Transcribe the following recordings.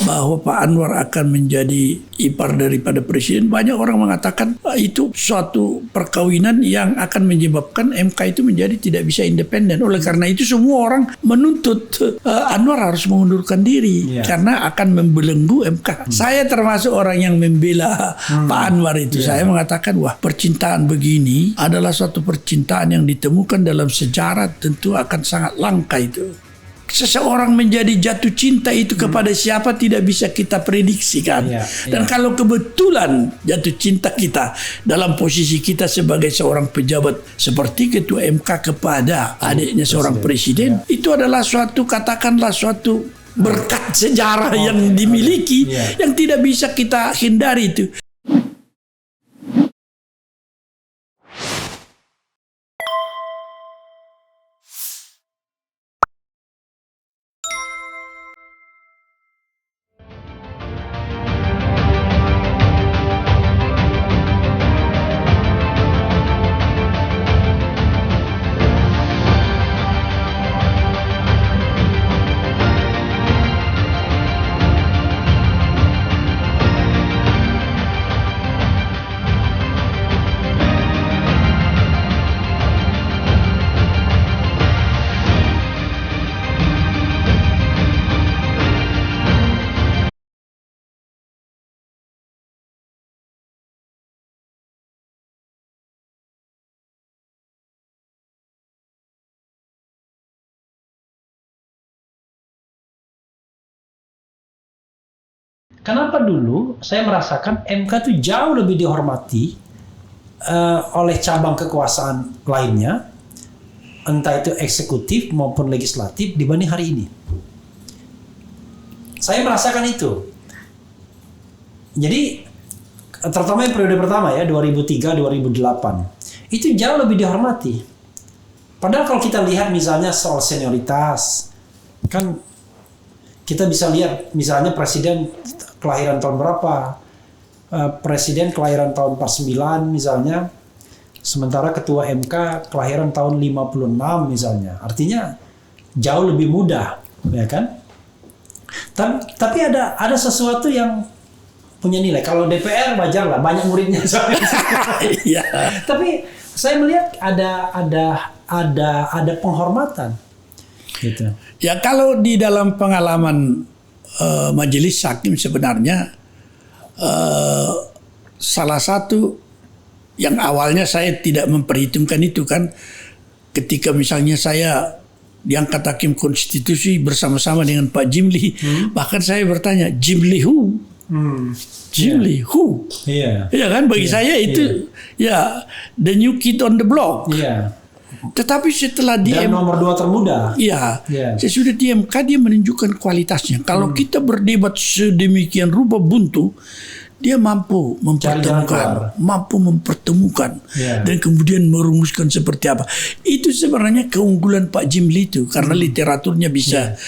bahwa Pak Anwar akan menjadi ipar daripada presiden, banyak orang mengatakan itu suatu perkawinan yang akan menyebabkan MK itu menjadi tidak bisa independen. Oleh karena itu semua orang menuntut Anwar harus mengundurkan diri karena akan membelenggu MK. Saya termasuk orang yang membela Pak Anwar itu. Saya mengatakan, wah, percintaan begini adalah suatu percintaan yang ditemukan dalam sejarah, tentu akan sangat langka itu. Seseorang menjadi jatuh cinta itu kepada siapa tidak bisa kita prediksikan. Dan kalau kebetulan jatuh cinta kita dalam posisi kita sebagai seorang pejabat seperti ketua MK kepada adiknya seorang presiden, itu adalah suatu, katakanlah suatu berkat sejarah yang dimiliki yang tidak bisa kita hindari itu. Kenapa dulu saya merasakan MK itu jauh lebih dihormati oleh cabang kekuasaan lainnya, entah itu eksekutif maupun legislatif, dibanding hari ini. Saya merasakan itu. Jadi terutama yang periode pertama ya, 2003-2008, itu jauh lebih dihormati. Padahal kalau kita lihat misalnya soal senioritas, kan kita bisa lihat misalnya presiden kelahiran tahun berapa, presiden kelahiran tahun 49 misalnya, sementara ketua MK kelahiran tahun 56 misalnya. Artinya jauh lebih muda, ya kan? Tapi ada sesuatu yang punya nilai. Kalau DPR wajar lah, banyak muridnya. Tapi saya melihat ada penghormatan. Gitu. Ya, kalau di dalam pengalaman majelis hakim sebenarnya salah satu yang awalnya saya tidak memperhitungkan itu kan, ketika misalnya saya diangkat hakim konstitusi bersama-sama dengan Pak Jimli, bahkan saya bertanya, Jimli who? Jimli who? Ya kan, bagi saya itu the new kid on the block. Tetapi setelah di nomor 2 termuda. Sesudah di MK dia menunjukkan kualitasnya. Kalau kita berdebat sedemikian rupa buntu, dia mampu mempertemukan, dan kemudian merumuskan seperti apa. Itu sebenarnya keunggulan Pak Jimli itu, karena literaturnya bisa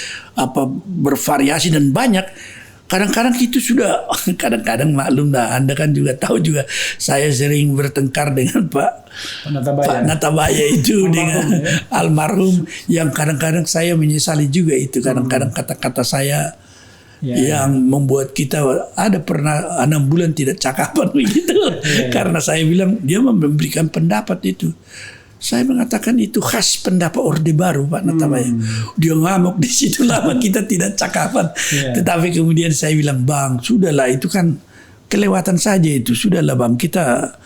bervariasi dan banyak. Kadang-kadang itu sudah, kadang-kadang maklum lah, Anda kan juga tahu juga, saya sering bertengkar dengan Pak Natabaya itu dengan almarhum, yang kadang-kadang saya menyesali juga itu. Kadang-kadang kata-kata saya yang membuat kita ada pernah 6 bulan tidak cakapan begitu. Karena saya bilang dia memberikan pendapat itu. Saya mengatakan itu khas pendapat Orde Baru, Pak Natabaya. Dia ngamuk di situ, lama kita tidak cakapan. Tetapi kemudian saya bilang, Bang, sudahlah, itu kan kelewatan saja itu. Sudahlah Bang, kita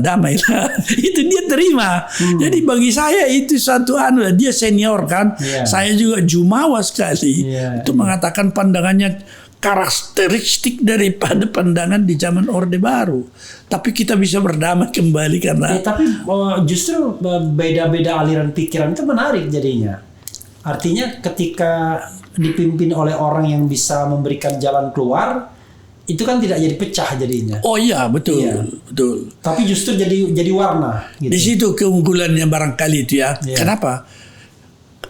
damai lah. Itu dia terima. Jadi bagi saya itu satu dia senior kan. Saya juga jumawa sekali. Itu mengatakan pandangannya karakteristik daripada pandangan di zaman Orde Baru. Tapi kita bisa berdamai kembali karena... tapi justru beda-beda aliran pikiran itu menarik jadinya. Artinya ketika dipimpin oleh orang yang bisa memberikan jalan keluar, itu kan tidak jadi pecah jadinya. Oh iya, betul. Betul. Tapi justru jadi warna. Gitu. Di situ keunggulannya barangkali itu ya. Kenapa?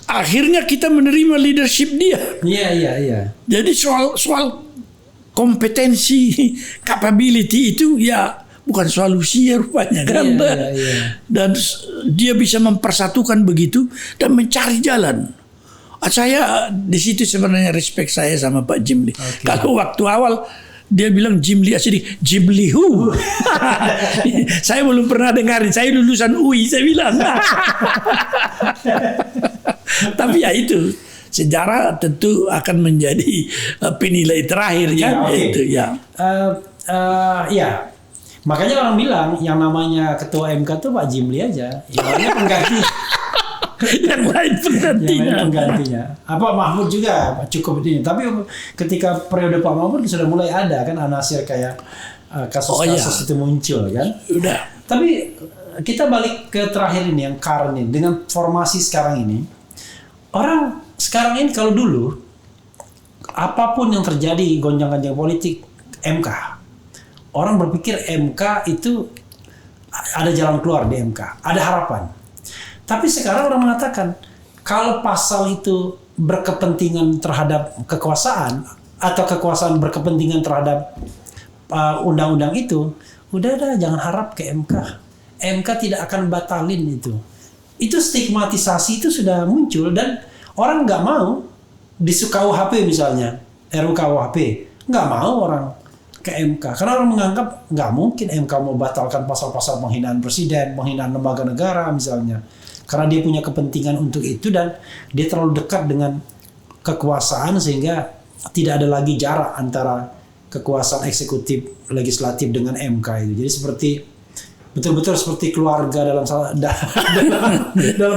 Akhirnya kita menerima leadership dia. Iya. Jadi soal kompetensi, capability itu bukan soal usia rupanya kan. Dan dia bisa mempersatukan begitu dan mencari jalan. Saya di situ sebenarnya respect saya sama Pak Jimli. Oke. Kalau waktu awal dia bilang Jimli asli Jimli who. Saya belum pernah dengarin. Saya lulusan UI saya bilang. Tapi ya itu sejarah tentu akan menjadi penilai terakhir kan. oke. Itu ya. Ya, makanya orang bilang yang namanya ketua MK tuh Pak Jimli aja, yang lainnya pengganti, Yang lain penggantinya. penggantinya. Apa Mahmud juga cukup ini. Tapi ketika periode Pak Mahmud sudah mulai ada kan anasir kayak kasus-kasus itu muncul kan. Udah. Tapi kita balik ke terakhir ini yang current ini dengan formasi sekarang ini. Orang sekarang ini kalau dulu apapun yang terjadi gonjang-ganjing politik MK. Orang berpikir MK itu ada jalan keluar di MK, ada harapan. Tapi sekarang orang mengatakan kalau pasal itu berkepentingan terhadap kekuasaan atau kekuasaan berkepentingan terhadap undang-undang itu, udah jangan harap ke MK. MK tidak akan batalin itu. Itu stigmatisasi itu sudah muncul dan orang nggak mau di KUHP misalnya, RUU KUHP, nggak mau orang ke MK karena orang menganggap nggak mungkin MK mau batalkan pasal-pasal penghinaan presiden, penghinaan lembaga negara misalnya, karena dia punya kepentingan untuk itu dan dia terlalu dekat dengan kekuasaan sehingga tidak ada lagi jarak antara kekuasaan eksekutif, legislatif dengan MK itu. Jadi seperti betul-betul seperti keluarga dalam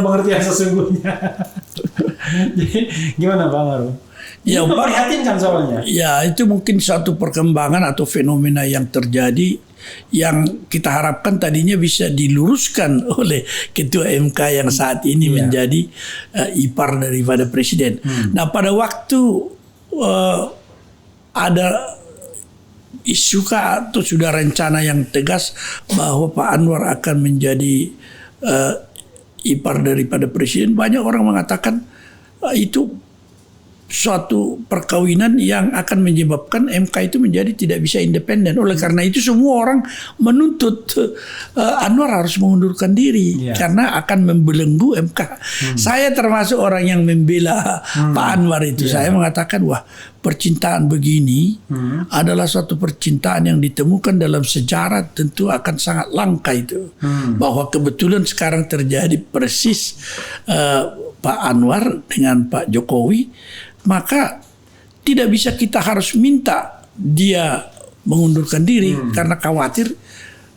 pengertian sesungguhnya. Jadi gimana Pak Maru? Ya, Itu memprihatinkan soalnya. Ya, itu mungkin suatu perkembangan atau fenomena yang terjadi yang kita harapkan tadinya bisa diluruskan oleh Ketua MK yang saat ini menjadi ipar daripada Presiden. Nah, pada waktu ada isu atau sudah rencana yang tegas bahwa Pak Anwar akan menjadi ipar daripada Presiden, banyak orang mengatakan itu suatu perkawinan yang akan menyebabkan MK itu menjadi tidak bisa independen. Oleh karena itu semua orang menuntut Anwar harus mengundurkan diri karena akan membelenggu MK. Saya termasuk orang yang membela Pak Anwar itu. Saya mengatakan wah, percintaan begini adalah suatu percintaan yang ditemukan dalam sejarah, tentu akan sangat langka itu. Bahwa kebetulan sekarang terjadi persis Pak Anwar dengan Pak Jokowi, maka tidak bisa kita harus minta dia mengundurkan diri karena khawatir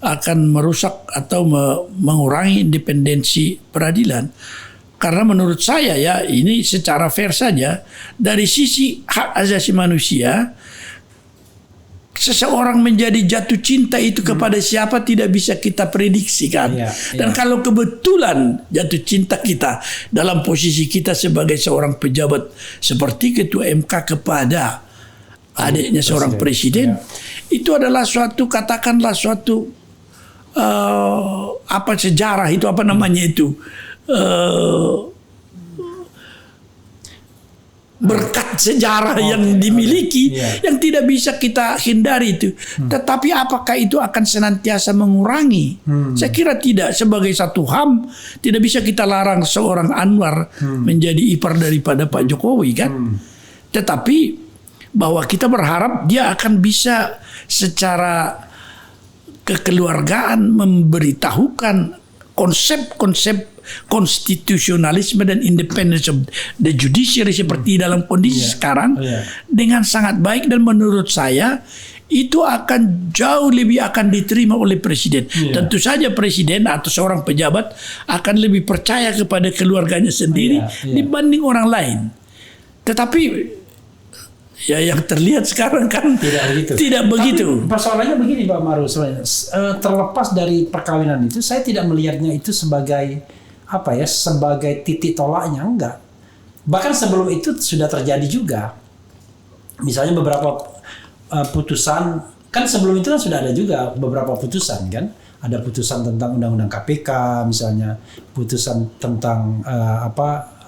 akan merusak atau mengurangi independensi peradilan. Karena menurut saya ya, ini secara fair saja, dari sisi hak asasi manusia, seseorang menjadi jatuh cinta itu kepada siapa tidak bisa kita prediksikan. Dan kalau kebetulan jatuh cinta kita dalam posisi kita sebagai seorang pejabat seperti Ketua MK kepada adiknya seorang presiden, itu adalah suatu, katakanlah suatu sejarah itu, apa namanya itu, berkat sejarah yang dimiliki yang tidak bisa kita hindari itu. Tetapi apakah itu akan senantiasa mengurangi? Saya kira tidak. Sebagai satu HAM tidak bisa kita larang seorang Anwar menjadi ipar daripada Pak Jokowi kan. Tetapi bahwa kita berharap dia akan bisa secara kekeluargaan memberitahukan konsep-konsep konstitusionalisme dan independence of the judiciary seperti dalam kondisi sekarang dengan sangat baik, dan menurut saya itu akan jauh lebih akan diterima oleh presiden. Tentu saja presiden atau seorang pejabat akan lebih percaya kepada keluarganya sendiri dibanding orang lain. Tetapi ya yang terlihat sekarang kan tidak begitu. Tapi persoalannya begini Pak Maru, terlepas dari perkawinan itu, saya tidak melihatnya itu sebagai sebagai titik tolaknya, enggak. Bahkan sebelum itu sudah terjadi juga. Misalnya beberapa putusan, kan sebelum itu kan sudah ada juga beberapa putusan kan. Ada putusan tentang undang-undang KPK misalnya, putusan tentang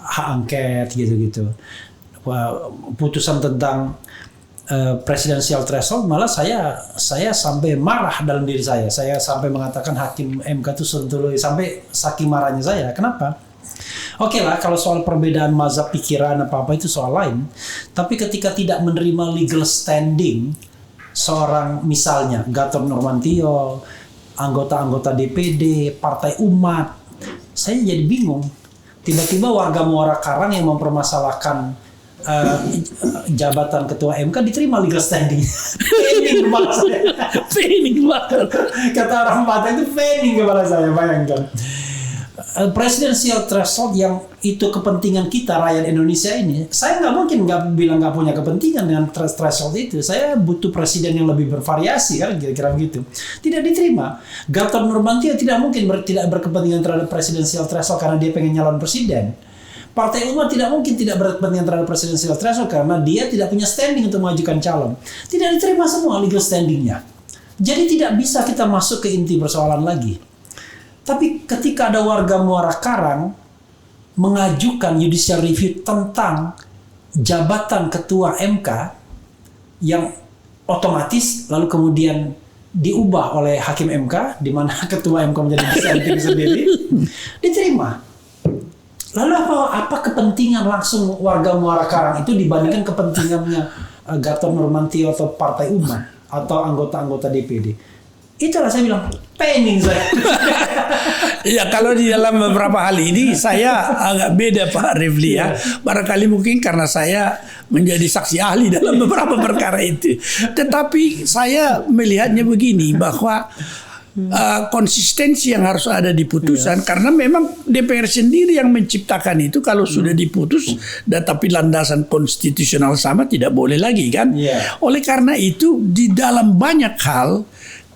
hak angket gitu-gitu. Putusan tentang presidensial threshold, malah saya sampai marah dalam diri saya. Saya sampai mengatakan hakim MK itu sontoloy, sampai saking marahnya saya. Kenapa? Oke lah, kalau soal perbedaan mazhab pikiran apa-apa itu soal lain. Tapi ketika tidak menerima legal standing seorang misalnya Gatot Nurmantio, anggota-anggota DPD, Partai Umat, saya jadi bingung. Tiba-tiba warga Muara Karang yang mempermasalahkan jabatan ketua MK diterima legal standing. Pening kepala saya. Pening banget. Kata orang Batak itu pening kepala saya, bayangkan. Presidensial threshold yang itu kepentingan kita rakyat Indonesia ini, saya nggak mungkin nggak bilang nggak punya kepentingan dengan threshold itu. Saya butuh presiden yang lebih bervariasi kan, kira-kira begitu. Tidak diterima. Gatot Nurmantio tidak mungkin tidak berkepentingan terhadap presidensial threshold karena dia pengen nyalon presiden. Partai Umat tidak mungkin tidak berkepentingan terhadap presidensial threshold karena dia tidak punya standing untuk mengajukan calon. Tidak diterima semua legal standingnya. Jadi tidak bisa kita masuk ke inti persoalan lagi. Tapi ketika ada warga Muara Karang mengajukan judicial review tentang jabatan ketua MK yang otomatis lalu kemudian diubah oleh hakim MK di mana ketua MK menjadi dissenting sendiri, diterima. Lalu apa kepentingan langsung warga Muara Karang itu dibandingkan kepentingannya Gatot Nurmantio atau Partai Umat atau anggota-anggota DPD? Itulah saya bilang pening saya. Ya, kalau di dalam beberapa hal ini saya agak beda Pak Refli ya. Barangkali mungkin karena saya menjadi saksi ahli dalam beberapa perkara itu. Tetapi saya melihatnya begini, bahwa konsistensi yang harus ada di putusan, karena memang DPR sendiri yang menciptakan itu. Kalau sudah diputus tapi landasan konstitusional sama, tidak boleh lagi kan. Oleh karena itu di dalam banyak hal,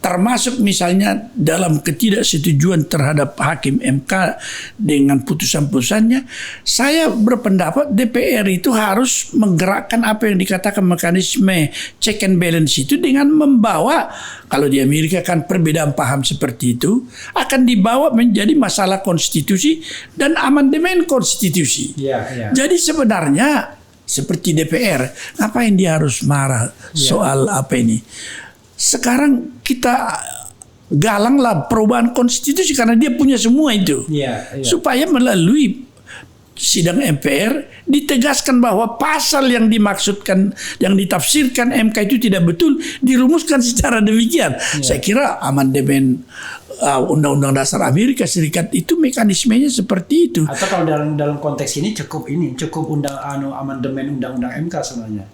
termasuk misalnya dalam ketidaksetujuan terhadap hakim MK dengan putusan-putusannya, saya berpendapat DPR itu harus menggerakkan apa yang dikatakan mekanisme check and balance itu dengan membawa, kalau di Amerika kan perbedaan paham seperti itu akan dibawa menjadi masalah konstitusi dan amandemen konstitusi. Jadi sebenarnya seperti DPR, ngapain dia harus marah soal apa ini? Sekarang kita galanglah perubahan konstitusi karena dia punya semua itu. Supaya melalui sidang MPR ditegaskan bahwa pasal yang dimaksudkan, yang ditafsirkan MK itu tidak betul, dirumuskan secara demikian. Saya kira amandemen Undang-Undang Dasar Amerika Serikat itu mekanismenya seperti itu. Atau kalau dalam konteks ini cukup amandemen Undang-Undang MK sebenarnya.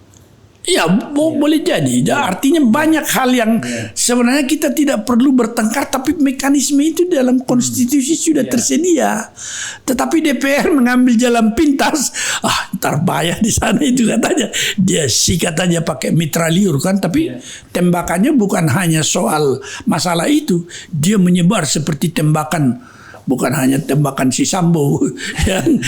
Ya, boleh jadi. Artinya banyak hal yang sebenarnya kita tidak perlu bertengkar, tapi mekanisme itu dalam konstitusi sudah tersedia. Tetapi DPR mengambil jalan pintas. Ntar bayar di sana itu katanya. Dia katanya pakai mitraliur kan, tapi tembakannya bukan hanya soal masalah itu. Dia menyebar seperti tembakan, bukan hanya tembakan si Sambo yang